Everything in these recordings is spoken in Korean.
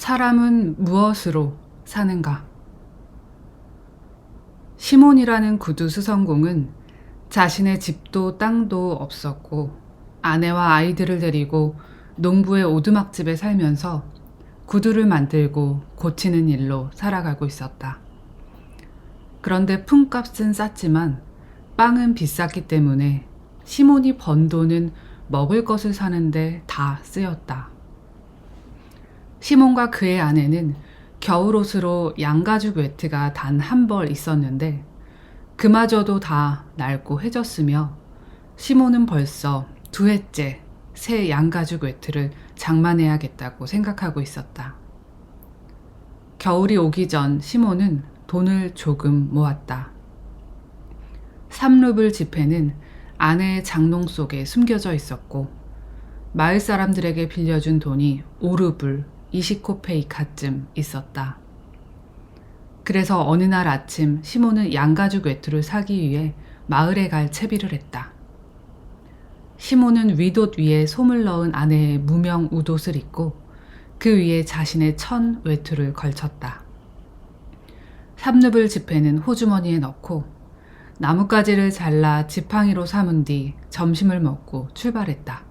사람은 무엇으로 사는가? 시몬이라는 구두 수성공은 자신의 집도 땅도 없었고 아내와 아이들을 데리고 농부의 오두막집에 살면서 구두를 만들고 고치는 일로 살아가고 있었다. 그런데 품값은 쌌지만 빵은 비쌌기 때문에 시몬이 번 돈은 먹을 것을 사는데 다 쓰였다. 시몬과 그의 아내는 겨울옷으로 양가죽 외투가 단 한 벌 있었는데 그마저도 다 낡고 해졌으며 시몬은 벌써 두 해째 새 양가죽 외투를 장만해야겠다고 생각하고 있었다. 겨울이 오기 전 시몬은 돈을 조금 모았다. 3루블 지폐는 아내의 장롱 속에 숨겨져 있었고 마을 사람들에게 빌려준 돈이 5루블 20코페이카쯤 있었다. 그래서 어느 날 아침 시몬은 양가죽 외투를 사기 위해 마을에 갈 채비를 했다. 시몬은 윗옷 위에 솜을 넣은 아내의 무명 웃옷을 입고 그 위에 자신의 천 외투를 걸쳤다. 3루블 지폐는 호주머니에 넣고 나뭇가지를 잘라 지팡이로 삼은 뒤 점심을 먹고 출발했다.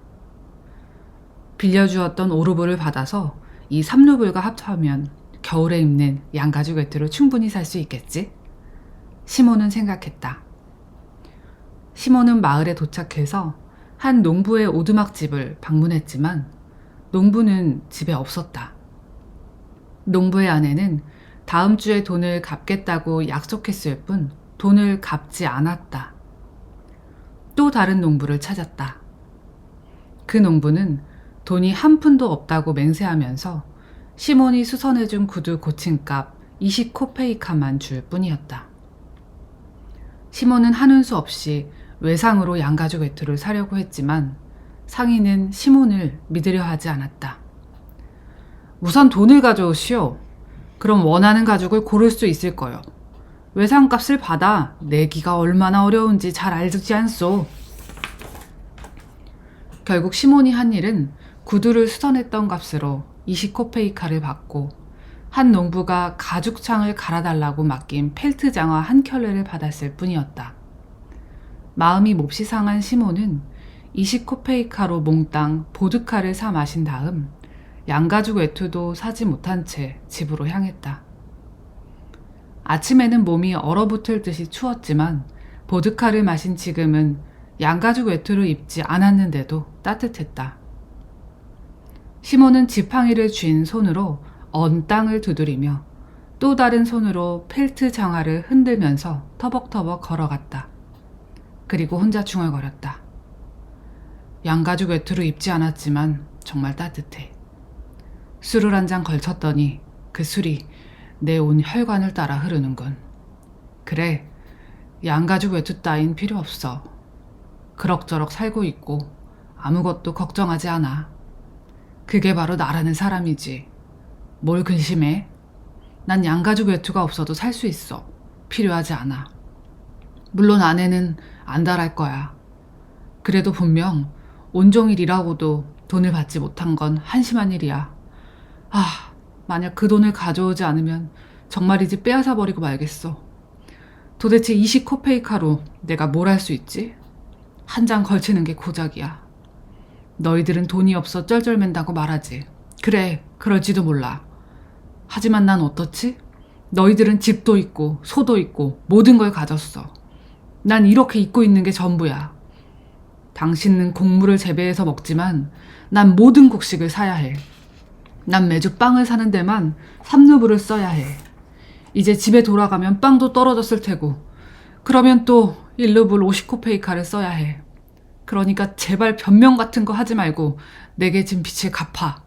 빌려주었던 5루블을 받아서 이 3루블과 합하면 겨울에 입는 양가죽 외투를 충분히 살 수 있겠지? 시몬은 생각했다. 시몬은 마을에 도착해서 한 농부의 오두막집을 방문했지만 농부는 집에 없었다. 농부의 아내는 다음 주에 돈을 갚겠다고 약속했을 뿐 돈을 갚지 않았다. 또 다른 농부를 찾았다. 그 농부는 돈이 한 푼도 없다고 맹세하면서 시몬이 수선해준 구두 고침값 20코페이카만 줄 뿐이었다. 시몬은 하는 수 없이 외상으로 양가죽 외투를 사려고 했지만 상인은 시몬을 믿으려 하지 않았다. 우선 돈을 가져오시오. 그럼 원하는 가죽을 고를 수 있을 거요. 외상값을 받아 내기가 얼마나 어려운지 잘 알지 않소. 결국 시몬이 한 일은 구두를 수선했던 값으로 20코페이카를 받고 한 농부가 가죽창을 갈아달라고 맡긴 펠트 장화 한 켤레를 받았을 뿐이었다. 마음이 몹시 상한 시몬은 20코페이카로 몽땅 보드카를 사 마신 다음 양가죽 외투도 사지 못한 채 집으로 향했다. 아침에는 몸이 얼어붙을 듯이 추웠지만 보드카를 마신 지금은 양가죽 외투를 입지 않았는데도 따뜻했다. 시몬은 지팡이를 쥔 손으로 언 땅을 두드리며 또 다른 손으로 펠트 장화를 흔들면서 터벅터벅 걸어갔다. 그리고 혼자 중얼거렸다. 양가죽 외투를 입지 않았지만 정말 따뜻해. 술을 한 잔 걸쳤더니 그 술이 내 온 혈관을 따라 흐르는군. 그래, 양가죽 외투 따윈 필요 없어. 그럭저럭 살고 있고 아무것도 걱정하지 않아. 그게 바로 나라는 사람이지. 뭘 근심해? 난 양가죽 외투가 없어도 살 수 있어. 필요하지 않아. 물론 아내는 안달할 거야. 그래도 분명 온종일 일하고도 돈을 받지 못한 건 한심한 일이야. 만약 그 돈을 가져오지 않으면 정말이지 빼앗아 버리고 말겠어. 도대체 20코페이카로 내가 뭘 할 수 있지? 한 장 걸치는 게 고작이야. 너희들은 돈이 없어 쩔쩔맨다고 말하지. 그래, 그럴지도 몰라. 하지만 난 어떻지? 너희들은 집도 있고 소도 있고 모든 걸 가졌어. 난 이렇게 입고 있는 게 전부야. 당신은 곡물을 재배해서 먹지만 난 모든 곡식을 사야 해. 난 매주 빵을 사는 데만 3루블을 써야 해. 이제 집에 돌아가면 빵도 떨어졌을 테고 그러면 또 1루블 50코페이카를 써야 해. 그러니까 제발 변명 같은 거 하지 말고 내게 진 빚을 갚아.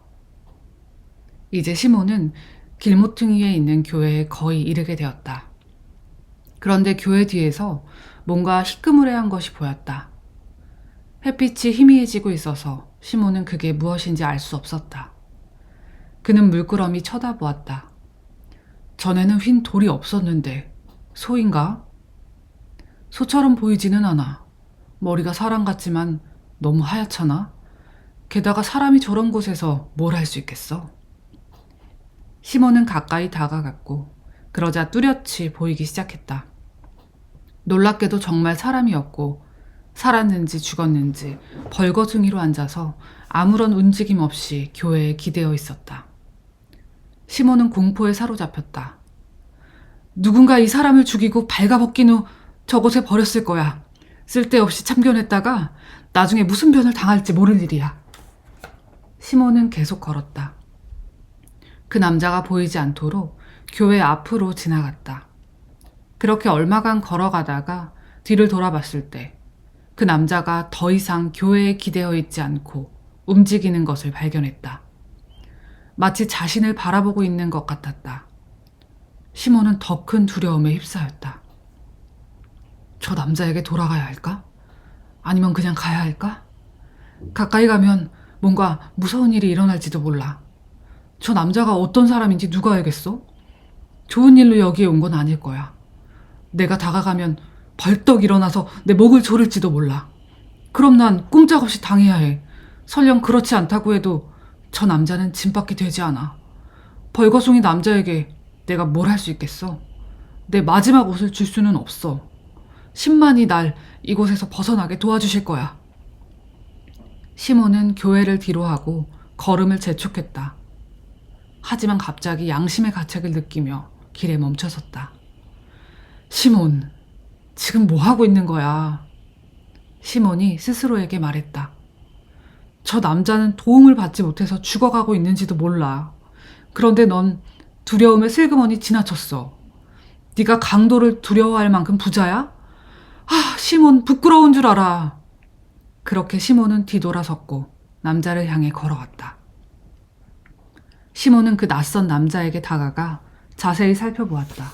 이제 시몬은 길모퉁이에 있는 교회에 거의 이르게 되었다. 그런데 교회 뒤에서 뭔가 희끄무레한 것이 보였다. 햇빛이 희미해지고 있어서 시몬은 그게 무엇인지 알 수 없었다. 그는 물끄러미 쳐다보았다. 전에는 휜 돌이 없었는데 소인가? 소처럼 보이지는 않아. 머리가 사람 같지만 너무 하얗잖아. 게다가 사람이 저런 곳에서 뭘 할 수 있겠어? 시몬은 가까이 다가갔고 그러자 뚜렷이 보이기 시작했다. 놀랍게도 정말 사람이었고 살았는지 죽었는지 벌거숭이로 앉아서 아무런 움직임 없이 교회에 기대어 있었다. 시몬은 공포에 사로잡혔다. 누군가 이 사람을 죽이고 발가벗긴 후 저곳에 버렸을 거야. 쓸데없이 참견했다가 나중에 무슨 변을 당할지 모를 일이야. 시몬은 계속 걸었다. 그 남자가 보이지 않도록 교회 앞으로 지나갔다. 그렇게 얼마간 걸어가다가 뒤를 돌아봤을 때 그 남자가 더 이상 교회에 기대어 있지 않고 움직이는 것을 발견했다. 마치 자신을 바라보고 있는 것 같았다. 시몬은 더 큰 두려움에 휩싸였다. 저 남자에게 돌아가야 할까? 아니면 그냥 가야 할까? 가까이 가면 뭔가 무서운 일이 일어날지도 몰라. 저 남자가 어떤 사람인지 누가 알겠어? 좋은 일로 여기에 온 건 아닐 거야. 내가 다가가면 벌떡 일어나서 내 목을 조를지도 몰라. 그럼 난 꼼짝없이 당해야 해. 설령 그렇지 않다고 해도 저 남자는 짐밖에 되지 않아. 벌거숭이 남자에게 내가 뭘 할 수 있겠어? 내 마지막 옷을 줄 수는 없어. 신만이 날 이곳에서 벗어나게 도와주실 거야. 시몬은 교회를 뒤로하고 걸음을 재촉했다. 하지만 갑자기 양심의 가책을 느끼며 길에 멈춰섰다. 시몬, 지금 뭐 하고 있는 거야? 시몬이 스스로에게 말했다. 저 남자는 도움을 받지 못해서 죽어가고 있는지도 몰라. 그런데 넌 두려움에 슬그머니 지나쳤어. 네가 강도를 두려워할 만큼 부자야? 아, 시몬 부끄러운 줄 알아. 그렇게 시몬은 뒤돌아섰고 남자를 향해 걸어갔다. 시몬은 그 낯선 남자에게 다가가 자세히 살펴보았다.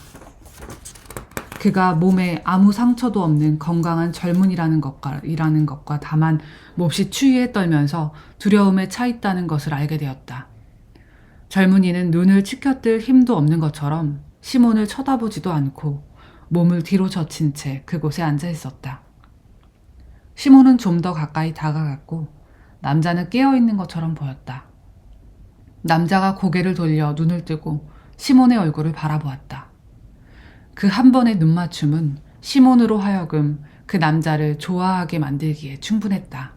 그가 몸에 아무 상처도 없는 건강한 젊은이라는 것과 다만 몹시 추위에 떨면서 두려움에 차 있다는 것을 알게 되었다. 젊은이는 눈을 치켜뜰 힘도 없는 것처럼 시몬을 쳐다보지도 않고 몸을 뒤로 젖힌 채 그곳에 앉아 있었다. 시몬은 좀 더 가까이 다가갔고 남자는 깨어있는 것처럼 보였다. 남자가 고개를 돌려 눈을 뜨고 시몬의 얼굴을 바라보았다. 그 한 번의 눈맞춤은 시몬으로 하여금 그 남자를 좋아하게 만들기에 충분했다.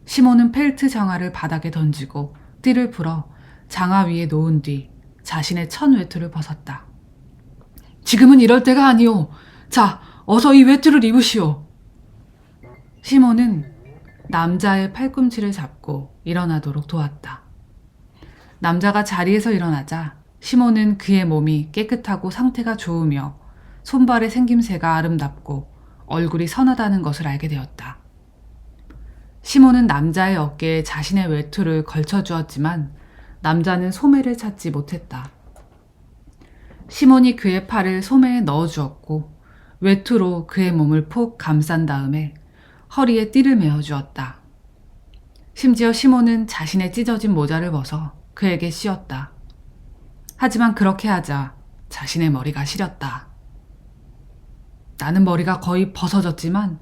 시몬은 펠트 장화를 바닥에 던지고 띠를 풀어 장화 위에 놓은 뒤 자신의 천 외투를 벗었다. 지금은 이럴 때가 아니오. 자, 어서 이 외투를 입으시오. 시몬은 남자의 팔꿈치를 잡고 일어나도록 도왔다. 남자가 자리에서 일어나자 시몬은 그의 몸이 깨끗하고 상태가 좋으며 손발의 생김새가 아름답고 얼굴이 선하다는 것을 알게 되었다. 시몬은 남자의 어깨에 자신의 외투를 걸쳐주었지만 남자는 소매를 찾지 못했다. 시몬이 그의 팔을 소매에 넣어주었고 외투로 그의 몸을 푹 감싼 다음에 허리에 띠를 메어주었다. 심지어 시몬은 자신의 찢어진 모자를 벗어 그에게 씌웠다. 하지만 그렇게 하자 자신의 머리가 시렸다. 나는 머리가 거의 벗어졌지만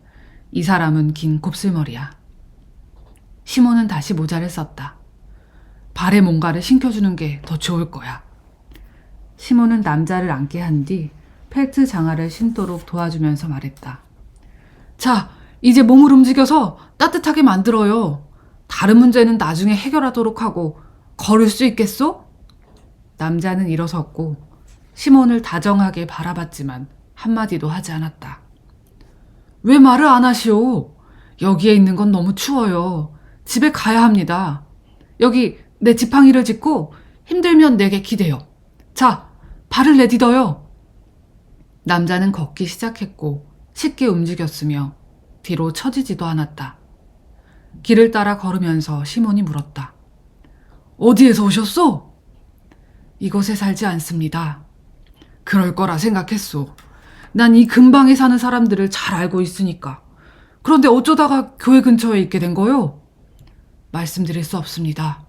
이 사람은 긴 곱슬머리야. 시몬은 다시 모자를 썼다. 발에 뭔가를 신겨주는 게 더 좋을 거야. 시몬은 남자를 앉게 한 뒤 펠트 장화를 신도록 도와주면서 말했다. 자, 이제 몸을 움직여서 따뜻하게 만들어요. 다른 문제는 나중에 해결하도록 하고 걸을 수 있겠소? 남자는 일어섰고 시몬을 다정하게 바라봤지만 한마디도 하지 않았다. 왜 말을 안 하시오? 여기에 있는 건 너무 추워요. 집에 가야 합니다. 여기 내 지팡이를 짚고 힘들면 내게 기대요. 자, 발을 내디뎌요. 남자는 걷기 시작했고 쉽게 움직였으며 뒤로 처지지도 않았다. 길을 따라 걸으면서 시몬이 물었다. 어디에서 오셨소? 이곳에 살지 않습니다. 그럴 거라 생각했소. 난 이 근방에 사는 사람들을 잘 알고 있으니까. 그런데 어쩌다가 교회 근처에 있게 된 거요? 말씀드릴 수 없습니다.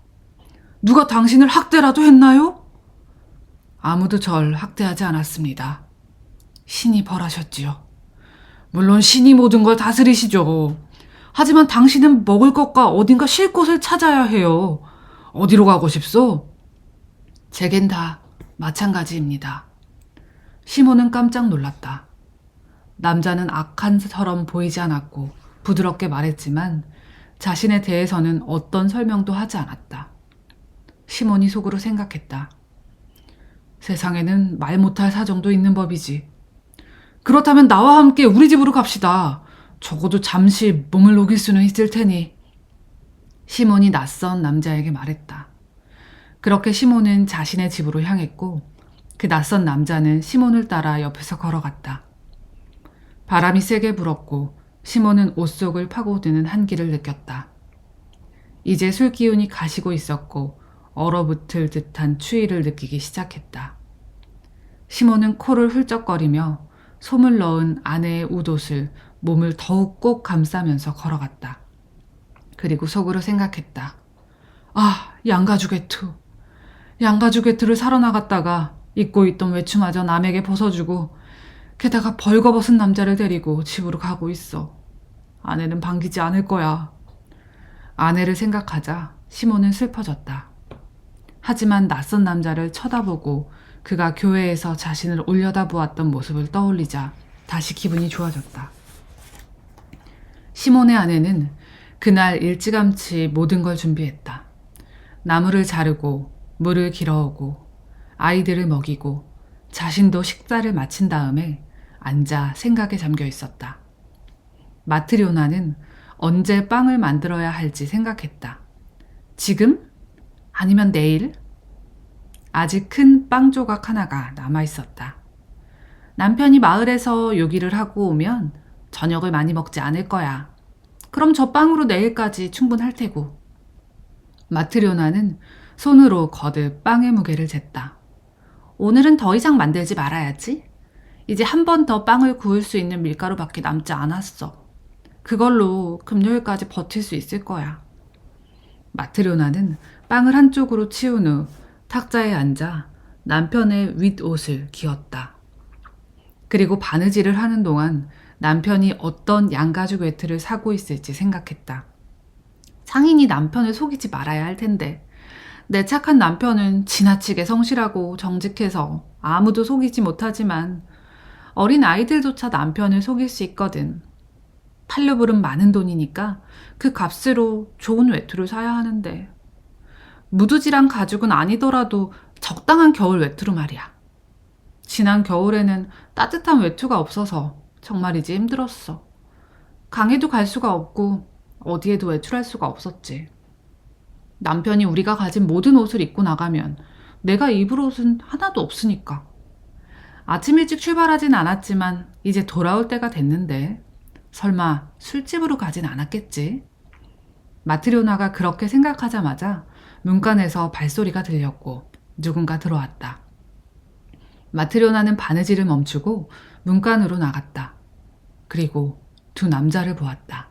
누가 당신을 학대라도 했나요? 아무도 절 학대하지 않았습니다. 신이 벌하셨지요. 물론 신이 모든 걸 다스리시죠. 하지만 당신은 먹을 것과 어딘가 쉴 곳을 찾아야 해요. 어디로 가고 싶소? 제겐 다 마찬가지입니다. 시몬은 깜짝 놀랐다. 남자는 악한처럼 보이지 않았고 부드럽게 말했지만 자신에 대해서는 어떤 설명도 하지 않았다. 시몬이 속으로 생각했다. 세상에는 말 못할 사정도 있는 법이지. 그렇다면 나와 함께 우리 집으로 갑시다. 적어도 잠시 몸을 녹일 수는 있을 테니. 시몬이 낯선 남자에게 말했다. 그렇게 시몬은 자신의 집으로 향했고 그 낯선 남자는 시몬을 따라 옆에서 걸어갔다. 바람이 세게 불었고 시몬은 옷 속을 파고드는 한기를 느꼈다. 이제 술 기운이 가시고 있었고 얼어붙을 듯한 추위를 느끼기 시작했다. 시몬은 코를 훌쩍거리며 솜을 넣은 아내의 웃옷을 몸을 더욱 꼭 감싸면서 걸어갔다. 그리고 속으로 생각했다. 아, 양가죽 외투. 양가죽 외투를 사러 나갔다가 입고 있던 외투마저 남에게 벗어주고 게다가 벌거벗은 남자를 데리고 집으로 가고 있어. 아내는 반기지 않을 거야. 아내를 생각하자 시몬은 슬퍼졌다. 하지만 낯선 남자를 쳐다보고 그가 교회에서 자신을 올려다보았던 모습을 떠올리자 다시 기분이 좋아졌다. 시몬의 아내는 그날 일찌감치 모든 걸 준비했다. 나무를 자르고 물을 길어오고 아이들을 먹이고 자신도 식사를 마친 다음에 앉아 생각에 잠겨 있었다. 마트리오나는 언제 빵을 만들어야 할지 생각했다. 지금? 아니면 내일? 아직 큰 빵 조각 하나가 남아 있었다. 남편이 마을에서 요기를 하고 오면 저녁을 많이 먹지 않을 거야. 그럼 저 빵으로 내일까지 충분할 테고. 마트리오나는 손으로 거듭 빵의 무게를 쟀다. 오늘은 더 이상 만들지 말아야지. 이제 한 번 더 빵을 구울 수 있는 밀가루밖에 남지 않았어. 그걸로 금요일까지 버틸 수 있을 거야. 마트리오나는 빵을 한쪽으로 치운 후 탁자에 앉아 남편의 윗옷을 기었다. 그리고 바느질을 하는 동안 남편이 어떤 양가죽 외투를 사고 있을지 생각했다. 상인이 남편을 속이지 말아야 할 텐데 내 착한 남편은 지나치게 성실하고 정직해서 아무도 속이지 못하지만 어린 아이들조차 남편을 속일 수 있거든. 팔려부른 많은 돈이니까 그 값으로 좋은 외투를 사야 하는데 무드질한 가죽은 아니더라도 적당한 겨울 외투로 말이야. 지난 겨울에는 따뜻한 외투가 없어서 정말이지 힘들었어. 강에도 갈 수가 없고 어디에도 외출할 수가 없었지. 남편이 우리가 가진 모든 옷을 입고 나가면 내가 입을 옷은 하나도 없으니까. 아침 일찍 출발하진 않았지만 이제 돌아올 때가 됐는데 설마 술집으로 가진 않았겠지? 마트리오나가 그렇게 생각하자마자 문간에서 발소리가 들렸고 누군가 들어왔다. 마트리오나는 바느질을 멈추고 문간으로 나갔다. 그리고 두 남자를 보았다.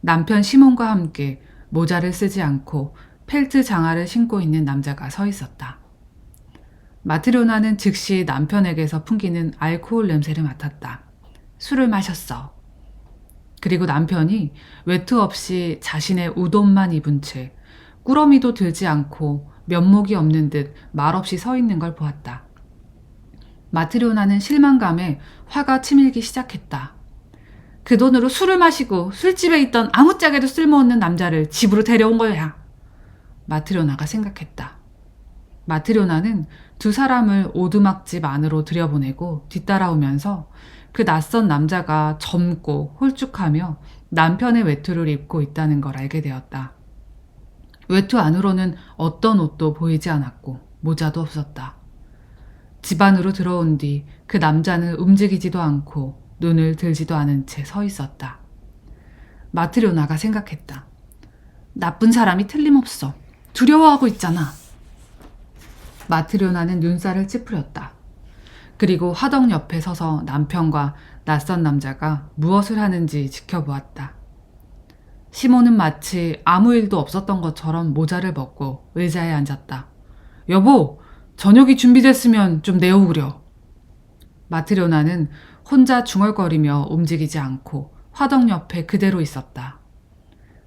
남편 시몬과 함께 모자를 쓰지 않고 펠트 장화를 신고 있는 남자가 서 있었다. 마트리오나는 즉시 남편에게서 풍기는 알코올 냄새를 맡았다. 술을 마셨어. 그리고 남편이 외투 없이 자신의 웃옷만 입은 채 꾸러미도 들지 않고 면목이 없는 듯 말없이 서 있는 걸 보았다. 마트리오나는 실망감에 화가 치밀기 시작했다. 그 돈으로 술을 마시고 술집에 있던 아무짝에도 쓸모없는 남자를 집으로 데려온 거야. 마트리오나가 생각했다. 마트리오나는 두 사람을 오두막집 안으로 들여보내고 뒤따라오면서 그 낯선 남자가 젊고 홀쭉하며 남편의 외투를 입고 있다는 걸 알게 되었다. 외투 안으로는 어떤 옷도 보이지 않았고 모자도 없었다. 집 안으로 들어온 뒤 그 남자는 움직이지도 않고 눈을 들지도 않은 채 서 있었다. 마트리오나가 생각했다. 나쁜 사람이 틀림없어. 두려워하고 있잖아. 마트리오나는 눈살을 찌푸렸다. 그리고 화덕 옆에 서서 남편과 낯선 남자가 무엇을 하는지 지켜보았다. 시몬은 마치 아무 일도 없었던 것처럼 모자를 벗고 의자에 앉았다. 여보, 저녁이 준비됐으면 좀 내어오렴. 마트리오나는 혼자 중얼거리며 움직이지 않고 화덕 옆에 그대로 있었다.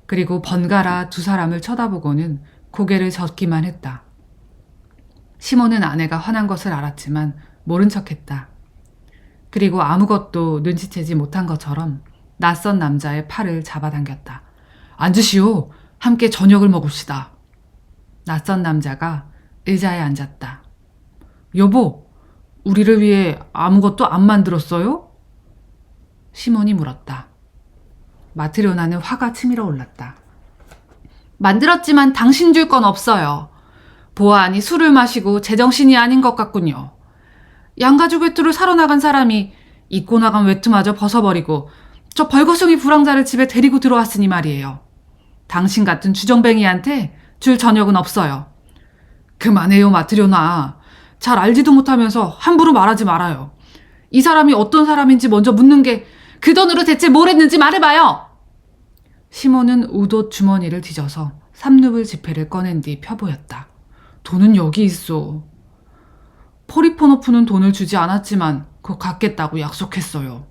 그리고 번갈아 두 사람을 쳐다보고는 고개를 젓기만 했다. 시몬은 아내가 화난 것을 알았지만 모른 척했다. 그리고 아무것도 눈치채지 못한 것처럼 낯선 남자의 팔을 잡아당겼다. 앉으시오. 함께 저녁을 먹읍시다. 낯선 남자가 의자에 앉았다. 여보, 우리를 위해 아무것도 안 만들었어요? 시몬이 물었다. 마트료나는 화가 치밀어 올랐다. 만들었지만 당신 줄 건 없어요. 보아하니 술을 마시고 제정신이 아닌 것 같군요. 양가죽 외투를 사러 나간 사람이 입고 나간 외투마저 벗어버리고 저 벌거숭이 불황자를 집에 데리고 들어왔으니 말이에요. 당신 같은 주정뱅이한테 줄 저녁은 없어요. 그만해요, 마트료나. 잘 알지도 못하면서 함부로 말하지 말아요. 이 사람이 어떤 사람인지 먼저 묻는 게 그 돈으로 대체 뭘 했는지 말해봐요. 시몬은 웃옷 주머니를 뒤져서 3루블 지폐를 꺼낸 뒤 펴보였다. 돈은 여기 있어. 포리포노프는 돈을 주지 않았지만 그거 갚겠다고 약속했어요.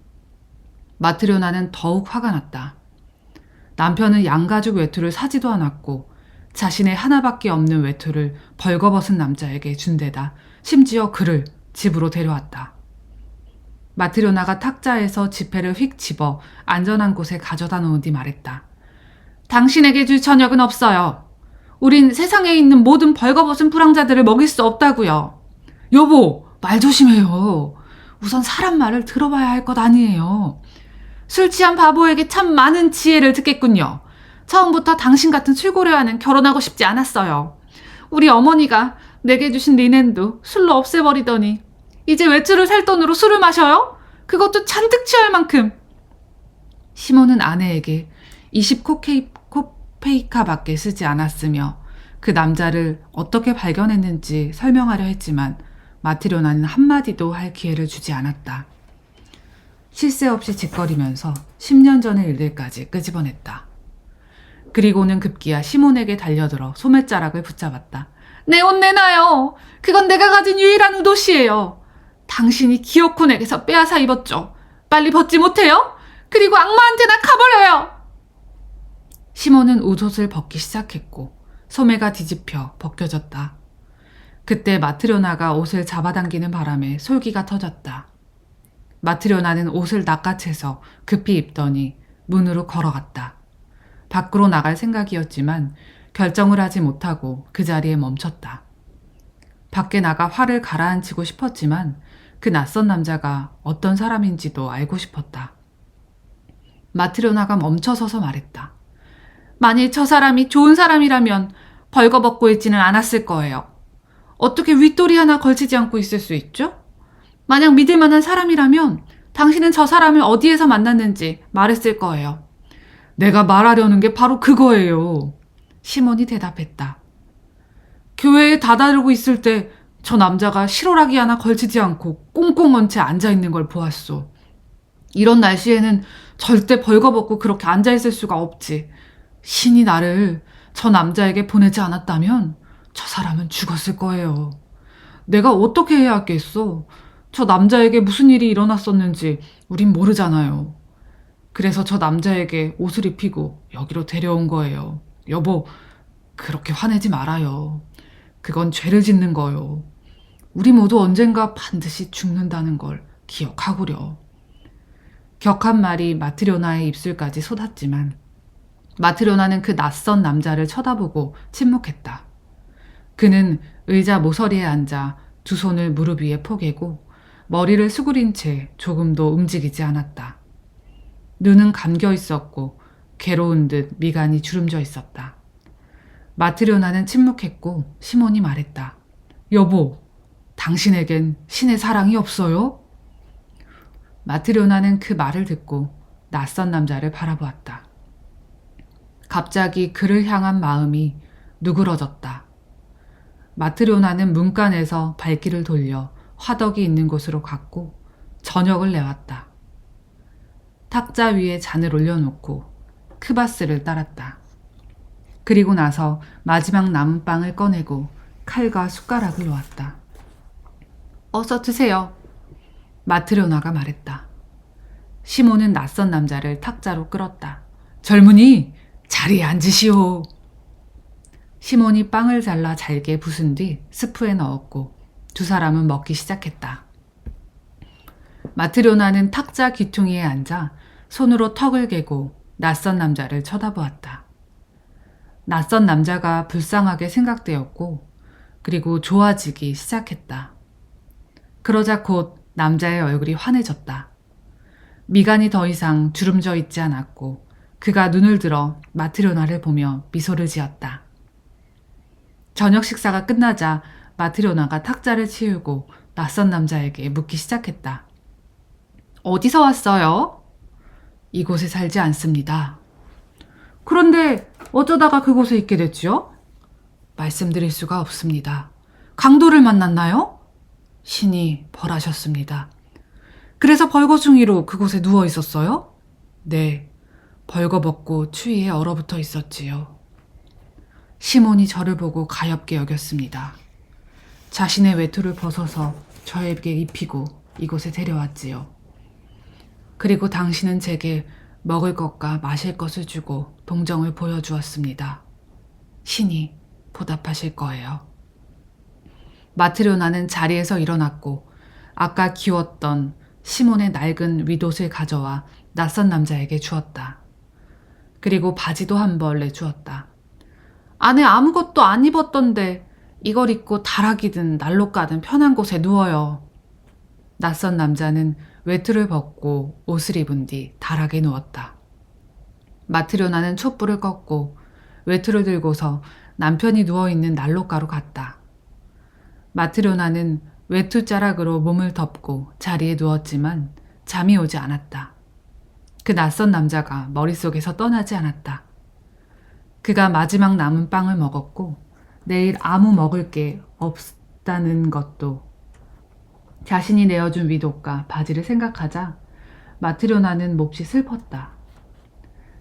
마트료나는 더욱 화가 났다. 남편은 양가죽 외투를 사지도 않았고 자신의 하나밖에 없는 외투를 벌거벗은 남자에게 준 데다 심지어 그를 집으로 데려왔다. 마트료나가 탁자에서 지폐를 휙 집어 안전한 곳에 가져다 놓은 뒤 말했다. 당신에게 줄 저녁은 없어요. 우린 세상에 있는 모든 벌거벗은 불황자들을 먹일 수 없다고요. 여보, 말 조심해요. 우선 사람 말을 들어봐야 할 것 아니에요. 술 취한 바보에게 참 많은 지혜를 듣겠군요. 처음부터 당신 같은 술고래와는 결혼하고 싶지 않았어요. 우리 어머니가 내게 주신 리넨도 술로 없애버리더니 이제 외투를 살 돈으로 술을 마셔요? 그것도 잔뜩 취할 만큼. 시몬은 아내에게 20코페이카밖에 쓰지 않았으며 그 남자를 어떻게 발견했는지 설명하려 했지만 마트료나는 한마디도 할 기회를 주지 않았다. 쉴 새 없이 짓거리면서 10년 전의 일들까지 끄집어냈다. 그리고는 급기야 시몬에게 달려들어 소매자락을 붙잡았다. 내 옷 내놔요. 그건 내가 가진 유일한 웃옷이에요. 당신이 기어콘에게서 빼앗아 입었죠. 빨리 벗지 못해요? 그리고 악마한테나 가버려요. 시몬은 웃옷을 벗기 시작했고 소매가 뒤집혀 벗겨졌다. 그때 마트료나가 옷을 잡아당기는 바람에 솔기가 터졌다. 마트료나는 옷을 낚아채서 급히 입더니 문으로 걸어갔다. 밖으로 나갈 생각이었지만 결정을 하지 못하고 그 자리에 멈췄다. 밖에 나가 화를 가라앉히고 싶었지만 그 낯선 남자가 어떤 사람인지도 알고 싶었다. 마트료나가 멈춰서서 말했다. 만일 저 사람이 좋은 사람이라면 벌거벗고 있지는 않았을 거예요. 어떻게 윗도리 하나 걸치지 않고 있을 수 있죠? 만약 믿을 만한 사람이라면 당신은 저 사람을 어디에서 만났는지 말했을 거예요. 내가 말하려는 게 바로 그거예요. 시몬이 대답했다. 교회에 다다르고 있을 때 저 남자가 실오라기 하나 걸치지 않고 꽁꽁 언 채 앉아있는 걸 보았소. 이런 날씨에는 절대 벌거벗고 그렇게 앉아있을 수가 없지. 신이 나를 저 남자에게 보내지 않았다면 저 사람은 죽었을 거예요. 내가 어떻게 해야 하겠소? 저 남자에게 무슨 일이 일어났었는지 우린 모르잖아요. 그래서 저 남자에게 옷을 입히고 여기로 데려온 거예요. 여보, 그렇게 화내지 말아요. 그건 죄를 짓는 거요. 우리 모두 언젠가 반드시 죽는다는 걸 기억하구려. 격한 말이 마트료나의 입술까지 쏟았지만 마트료나는 그 낯선 남자를 쳐다보고 침묵했다. 그는 의자 모서리에 앉아 두 손을 무릎 위에 포개고 머리를 수그린 채 조금도 움직이지 않았다. 눈은 감겨 있었고 괴로운 듯 미간이 주름져 있었다. 마트료나는 침묵했고 시몬이 말했다. 여보, 당신에겐 신의 사랑이 없어요? 마트료나는 그 말을 듣고 낯선 남자를 바라보았다. 갑자기 그를 향한 마음이 누그러졌다. 마트료나는 문간에서 발길을 돌려 화덕이 있는 곳으로 갔고 저녁을 내왔다. 탁자 위에 잔을 올려놓고 크바스를 따랐다. 그리고 나서 마지막 남은 빵을 꺼내고 칼과 숟가락을 놓았다. 어서 드세요. 마트료나가 말했다. 시몬은 낯선 남자를 탁자로 끌었다. 젊은이, 자리에 앉으시오. 시몬이 빵을 잘라 잘게 부순 뒤 스프에 넣었고 두 사람은 먹기 시작했다. 마트료나는 탁자 귀퉁이에 앉아 손으로 턱을 개고 낯선 남자를 쳐다보았다. 낯선 남자가 불쌍하게 생각되었고 그리고 좋아지기 시작했다. 그러자 곧 남자의 얼굴이 환해졌다. 미간이 더 이상 주름져 있지 않았고 그가 눈을 들어 마트료나를 보며 미소를 지었다. 저녁 식사가 끝나자 마트료나가 탁자를 치우고 낯선 남자에게 묻기 시작했다. 어디서 왔어요? 이곳에 살지 않습니다. 그런데 어쩌다가 그곳에 있게 됐죠? 말씀드릴 수가 없습니다. 강도를 만났나요? 신이 벌하셨습니다. 그래서 벌거숭이로 그곳에 누워 있었어요? 네, 벌거벗고 추위에 얼어붙어 있었지요. 시몬이 저를 보고 가엾게 여겼습니다. 자신의 외투를 벗어서 저에게 입히고 이곳에 데려왔지요. 그리고 당신은 제게 먹을 것과 마실 것을 주고 동정을 보여주었습니다. 신이 보답하실 거예요. 마트료나는 자리에서 일어났고 아까 키웠던 시몬의 낡은 윗옷을 가져와 낯선 남자에게 주었다. 그리고 바지도 한 벌 내주었다. 안에 아무것도 안 입었던데 이걸 입고 다락이든 난로가든 편한 곳에 누워요. 낯선 남자는 외투를 벗고 옷을 입은 뒤 다락에 누웠다. 마트료나는 촛불을 껐고 외투를 들고서 남편이 누워있는 난로가로 갔다. 마트료나는 외투자락으로 몸을 덮고 자리에 누웠지만 잠이 오지 않았다. 그 낯선 남자가 머릿속에서 떠나지 않았다. 그가 마지막 남은 빵을 먹었고 내일 아무 먹을 게 없다는 것도 자신이 내어준 윗옷과 바지를 생각하자 마트료나는 몹시 슬펐다.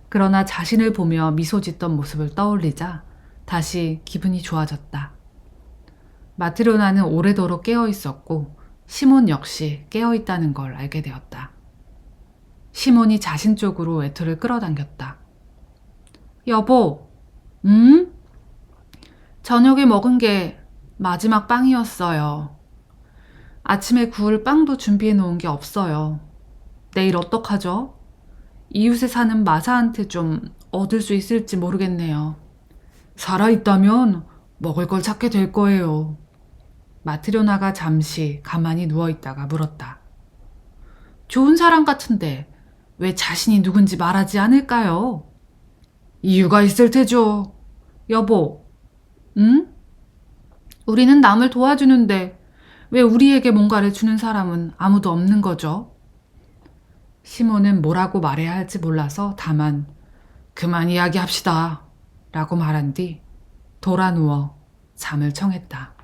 그러나 자신을 보며 미소 짓던 모습을 떠올리자 다시 기분이 좋아졌다. 마트료나는 오래도록 깨어 있었고 시몬 역시 깨어 있다는 걸 알게 되었다. 시몬이 자신 쪽으로 외투를 끌어당겼다. 여보, 저녁에 먹은 게 마지막 빵이었어요. 아침에 구울 빵도 준비해 놓은 게 없어요. 내일 어떡하죠? 이웃에 사는 마사한테 좀 얻을 수 있을지 모르겠네요. 살아있다면 먹을 걸 찾게 될 거예요. 마트료나가 잠시 가만히 누워있다가 물었다. 좋은 사람 같은데 왜 자신이 누군지 말하지 않을까요? 이유가 있을 테죠. 여보, 응? 우리는 남을 도와주는데 왜 우리에게 뭔가를 주는 사람은 아무도 없는 거죠? 시몬은 뭐라고 말해야 할지 몰라서 다만 그만 이야기합시다 라고 말한 뒤 돌아 누워 잠을 청했다.